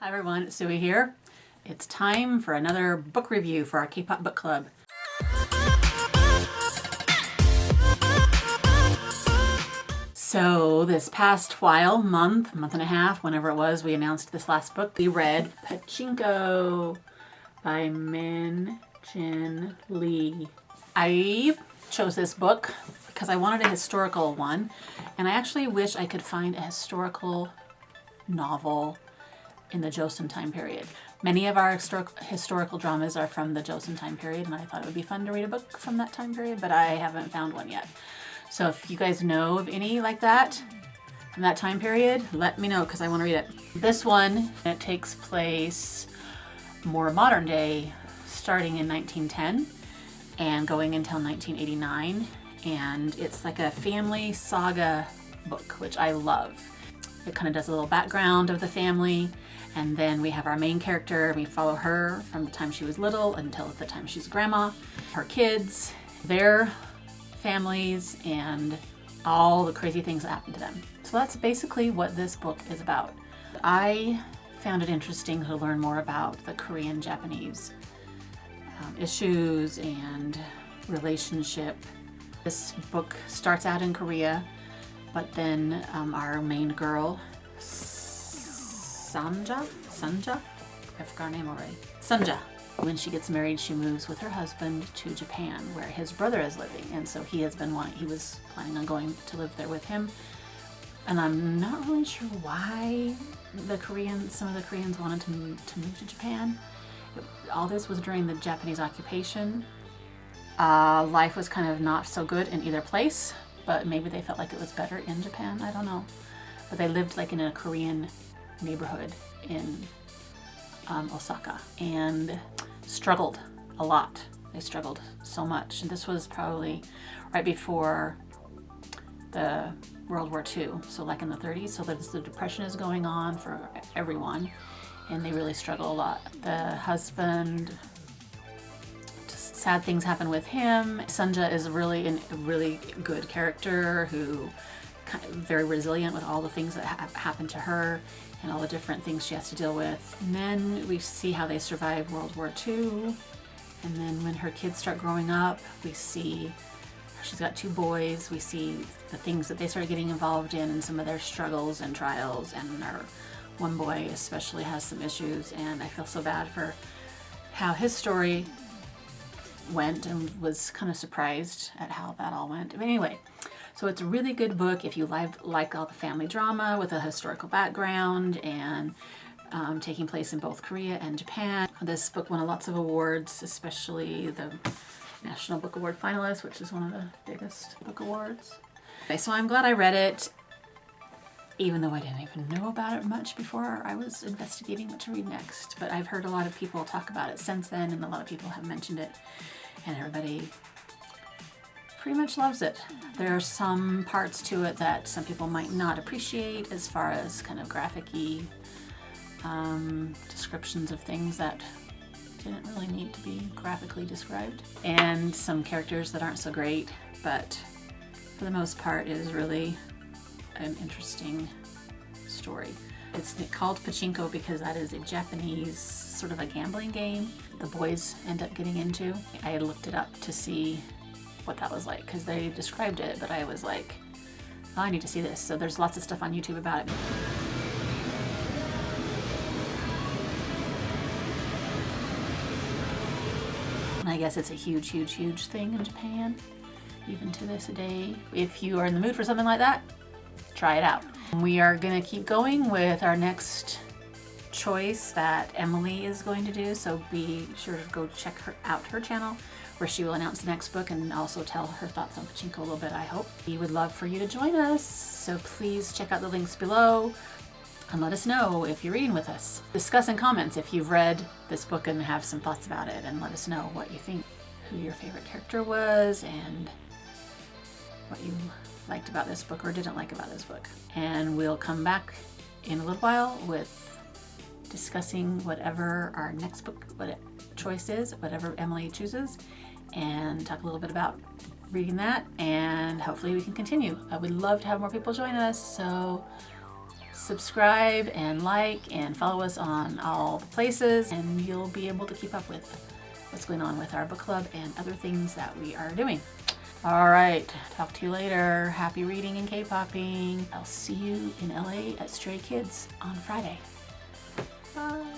Hi everyone, it's Sui here. It's time for another book review for our K-pop book club. So this past month and a half, whenever it was, we announced this last book. We read Pachinko by Min Jin Lee. I chose this book because I wanted a historical one, and I actually wish I could find a historical novel in the Joseon time period. Many of our historical dramas are from the Joseon time period, and I thought it would be fun to read a book from that time period, but I haven't found one yet. So if you guys know of any like that from that time period, let me know because I want to read it. This one, it takes place more modern day, starting in 1910 and going until 1989, and it's like a family saga book, which I love. It kind of does a little background of the family, and then we have our main character. We follow her from the time she was little until the time she's grandma, her kids, their families, and all the crazy things that happen to them. So that's basically what this book is about. I found it interesting to learn more about the Korean-Japanese issues and relationship. This book starts out in Korea, but then our main girl, Sanja? I forgot her name already. Sanja. When she gets married, she moves with her husband to Japan, where his brother is living, and so he was planning on going to live there with him. And I'm not really sure why some of the Koreans wanted to move to Japan. All this was during the Japanese occupation. Life was kind of not so good in either place, but maybe they felt like it was better in Japan. I don't know. But they lived like in a Korean neighborhood in Osaka and struggled a lot. They struggled so much. And this was probably right before the World War II, so like in the 30s. So the depression is going on for everyone, and they really struggle a lot. The husband, just sad things happen with him. Sanja is really a really good character who kind of very resilient with all the things that happen to her and all the different things she has to deal with. And then we see how they survive World War II. And then when her kids start growing up, we see she's got 2 boys. We see the things that they start getting involved in and some of their struggles and trials. And our one boy especially has some issues, and I feel so bad for how his story went and was kind of surprised at how that all went. But anyway, so it's a really good book if you like all the family drama with a historical background and taking place in both Korea and Japan. This book won lots of awards, especially the National Book Award finalist, which is one of the biggest book awards. Okay, so I'm glad I read it, even though I didn't even know about it much before I was investigating what to read next. But I've heard a lot of people talk about it since then, and a lot of people have mentioned it, and everybody pretty much loves it. There are some parts to it that some people might not appreciate, as far as kind of graphic-y descriptions of things that didn't really need to be graphically described, and some characters that aren't so great, but for the most part it is really an interesting story. It's called Pachinko because that is a Japanese sort of a gambling game the boys end up getting into. I had looked it up to see what that was like because they described it, but I was like, oh, I need to see this. So there's lots of stuff on YouTube about it. And I guess it's a huge thing in Japan, even to this day. If you are in the mood for something like that, try it out. We are gonna keep going with our next choice that Emily is going to do, so be sure to go check out her channel, where she will announce the next book and also tell her thoughts on Pachinko a little bit, I hope. We would love for you to join us, so please check out the links below and let us know if you're reading with us. Discuss in comments if you've read this book and have some thoughts about it, and let us know what you think, who your favorite character was, and what you liked about this book or didn't like about this book. And we'll come back in a little while with discussing whatever our next book choice is, whatever Emily chooses, and talk a little bit about reading that, and hopefully we can continue. I would love to have more people join us, so Subscribe and like and follow us on all the places, and you'll be able to keep up with what's going on with our book club and other things that we are doing. All right, talk to you later. Happy reading and K-popping. I'll see you in LA at Stray Kids on Friday. Bye.